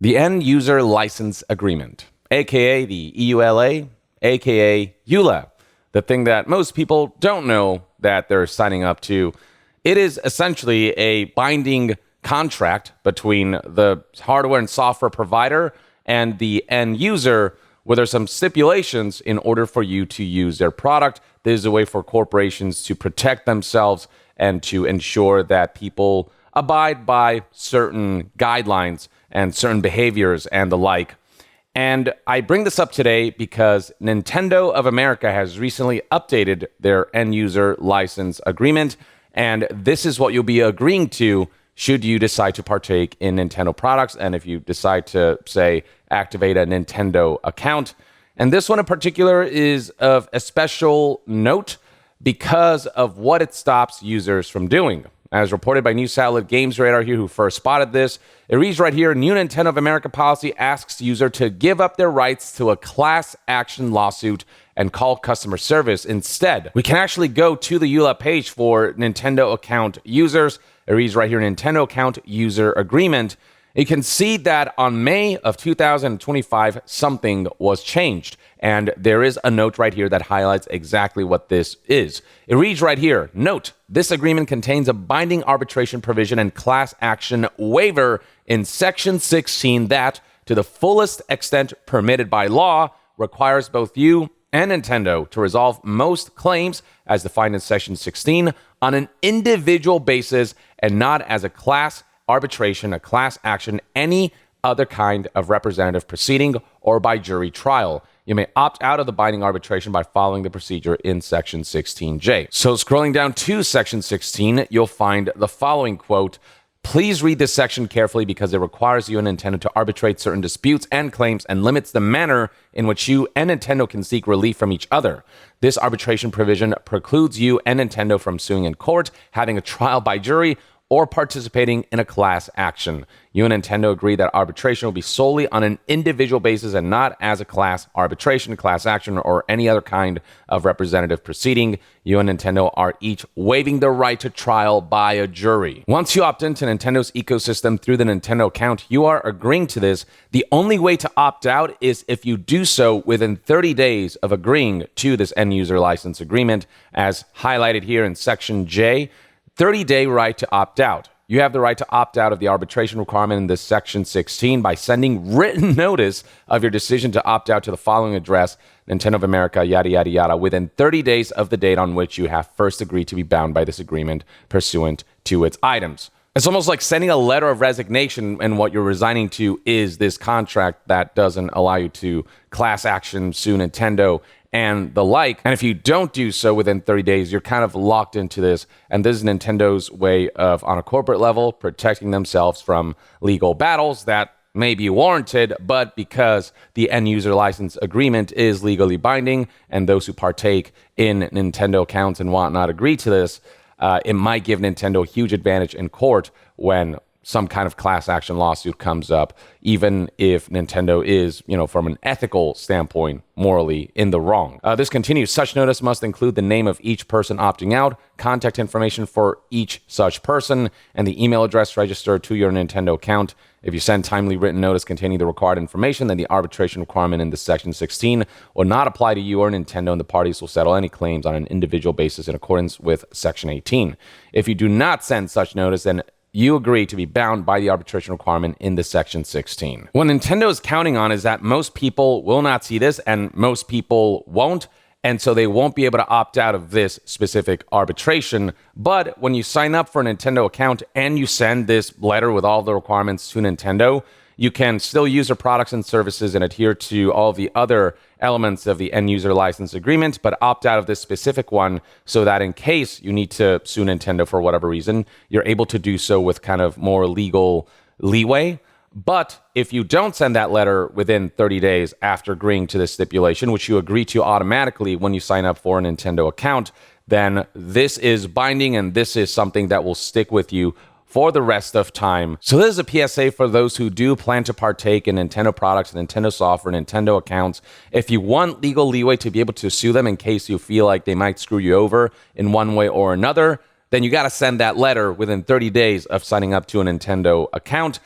The End User License Agreement, aka the EULA, aka EULA, the thing that most people don't know that they're signing up to. It is essentially a binding contract between the hardware and software provider and the end user, where there's some stipulations in order for you to use their product. This is a way for corporations to protect themselves and to ensure that people abide by certain guidelines and certain behaviors and the like. And I bring this up today because Nintendo of America has recently updated their end user license agreement. And this is what you'll be agreeing to should you decide to partake in Nintendo products. And if you decide to, say, activate a Nintendo account. And this one in particular is of a special note because of what it stops users from doing. As reported by News outlet Games Radar here, who first spotted this, it reads right here, new Nintendo of America policy asks user to give up their rights to a class action lawsuit and call customer service instead. We can actually go to the EULA page for Nintendo account users. It reads right here, Nintendo account user agreement. You can see that on May of 2025, something was changed. And there is a note right here that highlights exactly what this is. It reads right here, note, this agreement contains a binding arbitration provision and class action waiver in Section 16 that, to the fullest extent permitted by law, requires both you and Nintendo to resolve most claims, as defined in Section 16, on an individual basis and not as a class arbitration, a class action, any other kind of representative proceeding, or by jury trial. You may opt out of the binding arbitration by following the procedure in Section 16J. So scrolling down to Section 16, you'll find the following quote, please read this section carefully because it requires you and Nintendo to arbitrate certain disputes and claims and limits the manner in which you and Nintendo can seek relief from each other. This arbitration provision precludes you and Nintendo from suing in court, having a trial by jury, or participating in a class action. You and Nintendo agree that arbitration will be solely on an individual basis and not as a class arbitration, class action, or any other kind of representative proceeding. You and Nintendo are each waiving the right to trial by a jury. Once you opt into Nintendo's ecosystem through the Nintendo account, you are agreeing to this. The only way to opt out is if you do so within 30 days of agreeing to this end user license agreement, as highlighted here in Section J. 30-day right to opt out. You have the right to opt out of the arbitration requirement in this Section 16 by sending written notice of your decision to opt out to the following address, Nintendo of America, yada, yada, yada, within 30 days of the date on which you have first agreed to be bound by this agreement pursuant to its items. It's almost like sending a letter of resignation, and what you're resigning to is this contract that doesn't allow you to class action, sue Nintendo, and the like. And if you don't do so within 30 days, you're kind of locked into this. And this is Nintendo's way of, on a corporate level, protecting themselves from legal battles that may be warranted, but because the end user license agreement is legally binding and those who partake in Nintendo accounts and whatnot agree to this, it might give Nintendo a huge advantage in court when some kind of class action lawsuit comes up, even if Nintendo is, from an ethical standpoint, morally in the wrong. This continues. Such notice must include the name of each person opting out, contact information for each such person, and the email address registered to your Nintendo account. If you send timely written notice containing the required information, then the arbitration requirement in the Section 16 will not apply to you or Nintendo, and the parties will settle any claims on an individual basis in accordance with Section 18. If you do not send such notice, then you agree to be bound by the arbitration requirement in the Section 16. What Nintendo is counting on is that most people will not see this and most people won't, and so they won't be able to opt out of this specific arbitration. But when you sign up for a Nintendo account and you send this letter with all the requirements to Nintendo, you can still use their products and services and adhere to all the other elements of the end user license agreement, but opt out of this specific one so that in case you need to sue Nintendo for whatever reason, you're able to do so with kind of more legal leeway. But if you don't send that letter within 30 days after agreeing to this stipulation, which you agree to automatically when you sign up for a Nintendo account, then this is binding and this is something that will stick with you for the rest of time. So this is a PSA for those who do plan to partake in Nintendo products, Nintendo software, Nintendo accounts. If you want legal leeway to be able to sue them in case you feel like they might screw you over in one way or another, then you got to send that letter within 30 days of signing up to a Nintendo account.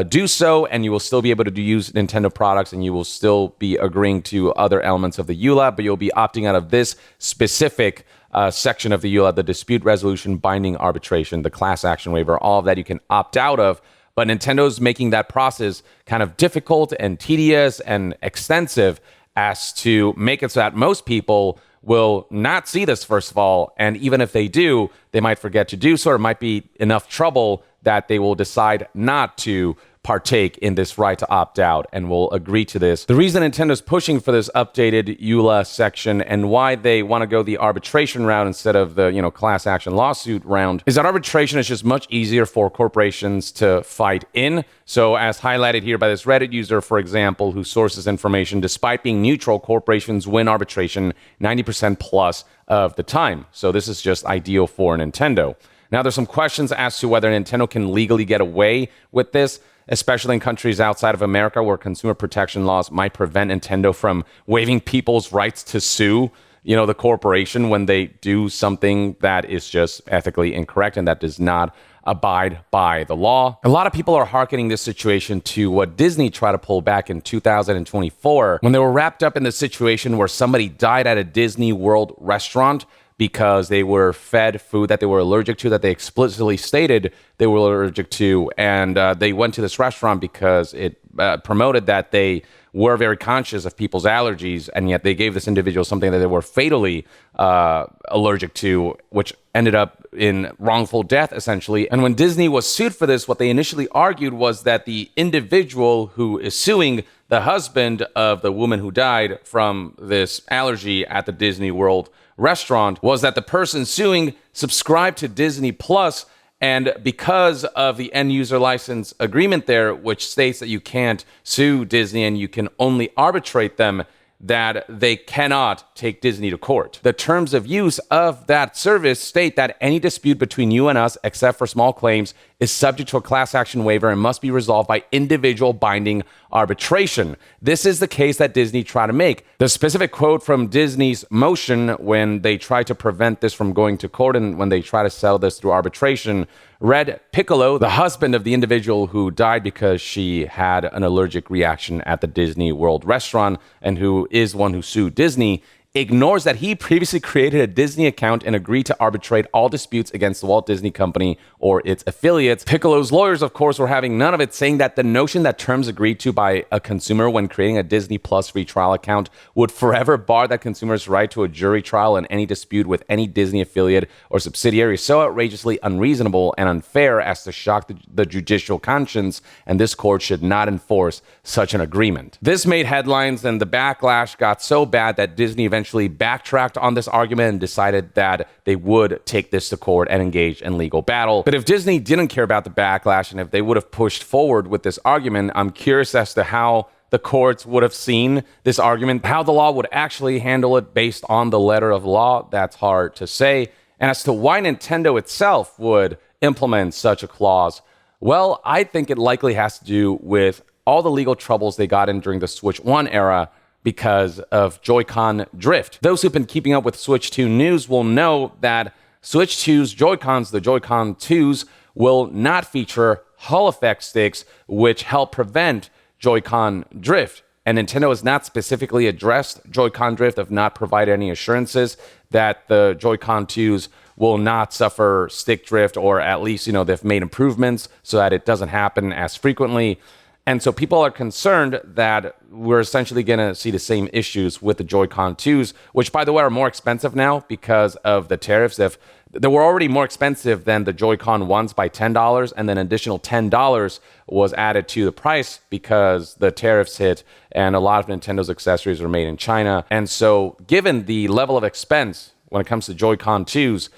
Do so, and you will still be able to use Nintendo products, and you will still be agreeing to other elements of the EULA, but you'll be opting out of this specific section of the EULA, the dispute resolution, binding arbitration, the class action waiver, all of that you can opt out of. But Nintendo's making that process kind of difficult and tedious and extensive as to make it so that most people will not see this, first of all, and even if they do, they might forget to do so, or it might be enough trouble that they will decide not to partake in this right to opt out and will agree to this. The reason Nintendo's pushing for this updated EULA section and why they want to go the arbitration route instead of the, class action lawsuit round is that arbitration is just much easier for corporations to fight in. So as highlighted here by this Reddit user, for example, who sources information, despite being neutral, corporations win arbitration 90% plus of the time. So this is just ideal for Nintendo. Now, there's some questions as to whether Nintendo can legally get away with this, especially in countries outside of America where consumer protection laws might prevent Nintendo from waiving people's rights to sue, the corporation when they do something that is just ethically incorrect and that does not abide by the law. A lot of people are hearkening this situation to what Disney tried to pull back in 2024 when they were wrapped up in the situation where somebody died at a Disney World restaurant because they were fed food that they were allergic to, that they explicitly stated they were allergic to. And they went to this restaurant because it promoted that they were very conscious of people's allergies, and yet they gave this individual something that they were fatally allergic to, which ended up in wrongful death, essentially. And when Disney was sued for this, what they initially argued was that the individual who is suing the husband of the woman who died from this allergy at the Disney World restaurant was that the person suing subscribed to Disney Plus, and because of the end user license agreement there, which states that you can't sue Disney and you can only arbitrate them, that they cannot take Disney to court. The terms of use of that service state that any dispute between you and us, except for small claims, is subject to a class action waiver and must be resolved by individual binding arbitration. This is the case that Disney tried to make. The specific quote from Disney's motion when they tried to prevent this from going to court and when they try to settle this through arbitration read, Piccolo, the husband of the individual who died because she had an allergic reaction at the Disney World restaurant and who is one who sued Disney, ignores that he previously created a Disney account and agreed to arbitrate all disputes against the Walt Disney Company or its affiliates. Piccolo's lawyers, of course, were having none of it, saying that the notion that terms agreed to by a consumer when creating a Disney Plus free trial account would forever bar that consumer's right to a jury trial in any dispute with any Disney affiliate or subsidiary is so outrageously unreasonable and unfair as to shock the judicial conscience, and this court should not enforce such an agreement. This made headlines, and the backlash got so bad that Disney eventually backtracked on this argument and decided that they would take this to court and engage in legal battle. But if Disney didn't care about the backlash and if they would have pushed forward with this argument, I'm curious as to how the courts would have seen this argument, how the law would actually handle it based on the letter of law. That's hard to say. And as to why Nintendo itself would implement such a clause, well, I think it likely has to do with all the legal troubles they got in during the Switch 1 era because of Joy-Con drift. Those who've been keeping up with Switch 2 news will know that Switch 2's Joy-Cons, the Joy-Con 2s, will not feature Hall effect sticks, which help prevent Joy-Con drift. And Nintendo has not specifically addressed Joy-Con drift, have not provided any assurances that the Joy-Con 2s will not suffer stick drift, or at least, they've made improvements so that it doesn't happen as frequently. And so people are concerned that we're essentially going to see the same issues with the Joy-Con 2s, which, by the way, are more expensive now because of the tariffs. They were already more expensive than the Joy-Con 1s by $10, and then an additional $10 was added to the price because the tariffs hit and a lot of Nintendo's accessories are made in China. And so given the level of expense when it comes to Joy-Con 2s,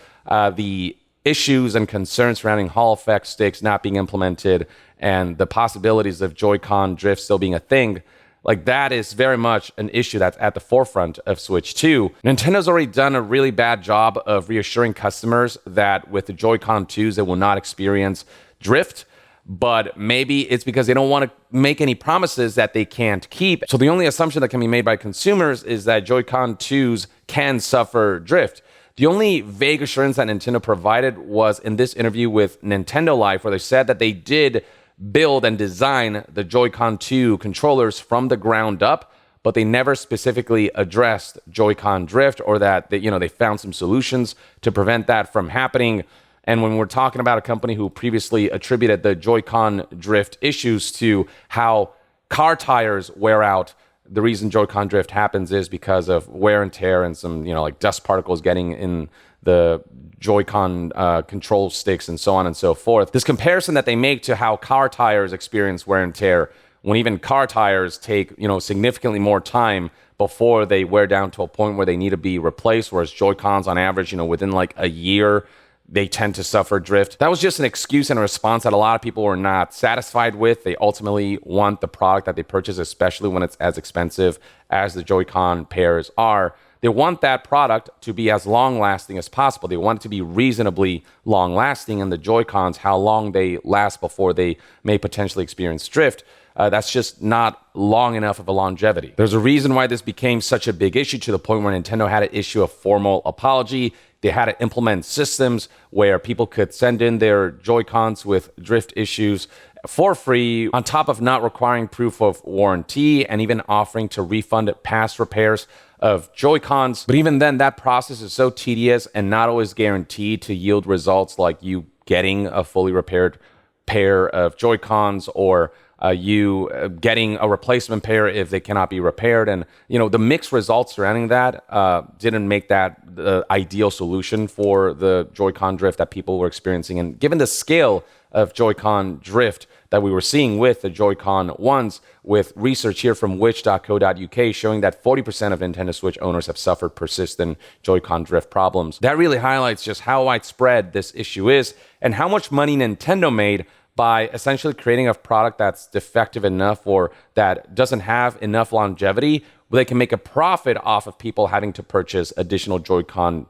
the issues and concerns surrounding Hall effect sticks not being implemented and the possibilities of Joy-Con drift still being a thing, like that is very much an issue that's at the forefront of Switch 2. Nintendo's already done a really bad job of reassuring customers that with the Joy-Con 2s, they will not experience drift, but maybe it's because they don't want to make any promises that they can't keep. So the only assumption that can be made by consumers is that Joy-Con 2s can suffer drift. The only vague assurance that Nintendo provided was in this interview with Nintendo Life, where they said that they did build and design the Joy-Con 2 controllers from the ground up, but they never specifically addressed Joy-Con drift, or that they found some solutions to prevent that from happening. And when we're talking about a company who previously attributed the Joy-Con drift issues to how car tires wear out, the reason Joy-Con drift happens is because of wear and tear and some, like dust particles getting in the Joy-Con control sticks and so on and so forth. This comparison that they make to how car tires experience wear and tear, when even car tires take, significantly more time before they wear down to a point where they need to be replaced, whereas Joy-Cons on average, within like a year, they tend to suffer drift. That was just an excuse and a response that a lot of people were not satisfied with. They ultimately want the product that they purchase, especially when it's as expensive as the Joy-Con pairs are. They want that product to be as long-lasting as possible. They want it to be reasonably long-lasting, and the Joy-Cons, how long they last before they may potentially experience drift, that's just not long enough of a longevity. There's a reason why this became such a big issue, to the point where Nintendo had to issue a formal apology. They had to implement systems where people could send in their Joy-Cons with drift issues for free, on top of not requiring proof of warranty and even offering to refund past repairs of Joy-Cons. But even then, that process is so tedious and not always guaranteed to yield results like you getting a fully repaired pair of Joy-Cons, or you getting a replacement pair if they cannot be repaired. And, the mixed results surrounding that didn't make that the ideal solution for the Joy-Con drift that people were experiencing. And given the scale of Joy-Con drift that we were seeing with the Joy-Con 1s, with research here from which.co.uk showing that 40% of Nintendo Switch owners have suffered persistent Joy-Con drift problems, that really highlights just how widespread this issue is and how much money Nintendo made by essentially creating a product that's defective enough, or that doesn't have enough longevity, where they can make a profit off of people having to purchase additional Joy-Con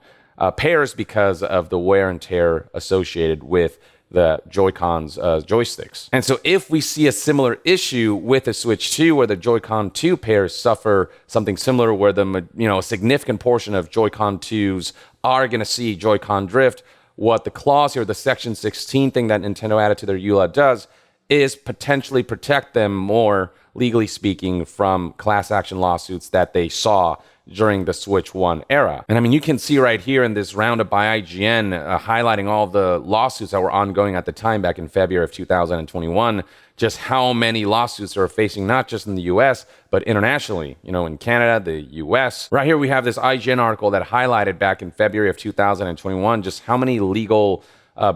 pairs because of the wear and tear associated with the Joy-Con's joysticks. And so if we see a similar issue with the Switch 2, where the Joy-Con 2 pairs suffer something similar, where a significant portion of Joy-Con 2s are going to see Joy-Con drift, what the clause here, the Section 16 thing that Nintendo added to their EULA does, is potentially protect them more, legally speaking, from class action lawsuits that they saw during the Switch 1 era. And I mean, you can see right here in this roundup by IGN highlighting all of the lawsuits that were ongoing at the time back in February of 2021, just how many lawsuits are facing, not just in the US, but internationally, in Canada, the US. Right here we have this IGN article that highlighted back in February of 2021 just how many legal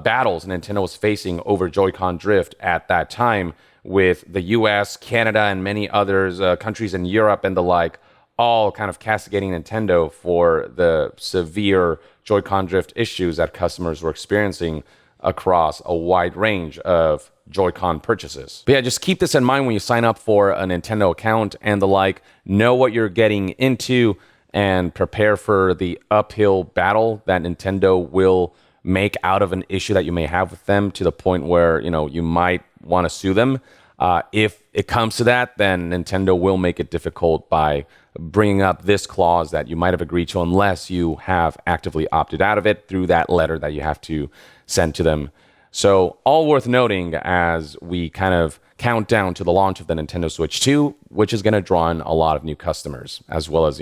battles Nintendo was facing over Joy-Con drift at that time, with the US, Canada, and many others, countries in Europe and the like, all kind of castigating Nintendo for the severe Joy-Con drift issues that customers were experiencing across a wide range of Joy-Con purchases. But yeah, just keep this in mind when you sign up for a Nintendo account and the like. Know what you're getting into and prepare for the uphill battle that Nintendo will make out of an issue that you may have with them, to the point where, you might want to sue them. If it comes to that, then Nintendo will make it difficult by bringing up this clause that you might have agreed to, unless you have actively opted out of it through that letter that you have to send to them. So all worth noting as we kind of count down to the launch of the Nintendo Switch 2, which is going to draw in a lot of new customers, as well as,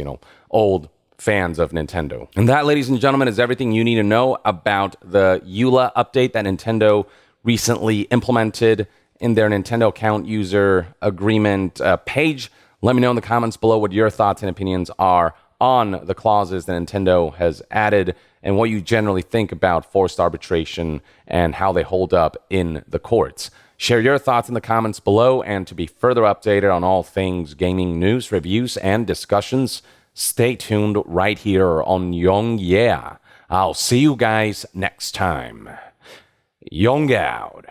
old fans of Nintendo. And that, ladies and gentlemen, is everything you need to know about the EULA update that Nintendo recently implemented in their Nintendo account user agreement page. Let me know in the comments below what your thoughts and opinions are on the clauses that Nintendo has added, and what you generally think about forced arbitration and how they hold up in the courts. Share your thoughts in the comments below, and to be further updated on all things gaming news, reviews, and discussions, stay tuned right here on Young Yeah. I'll see you guys next time. Young out.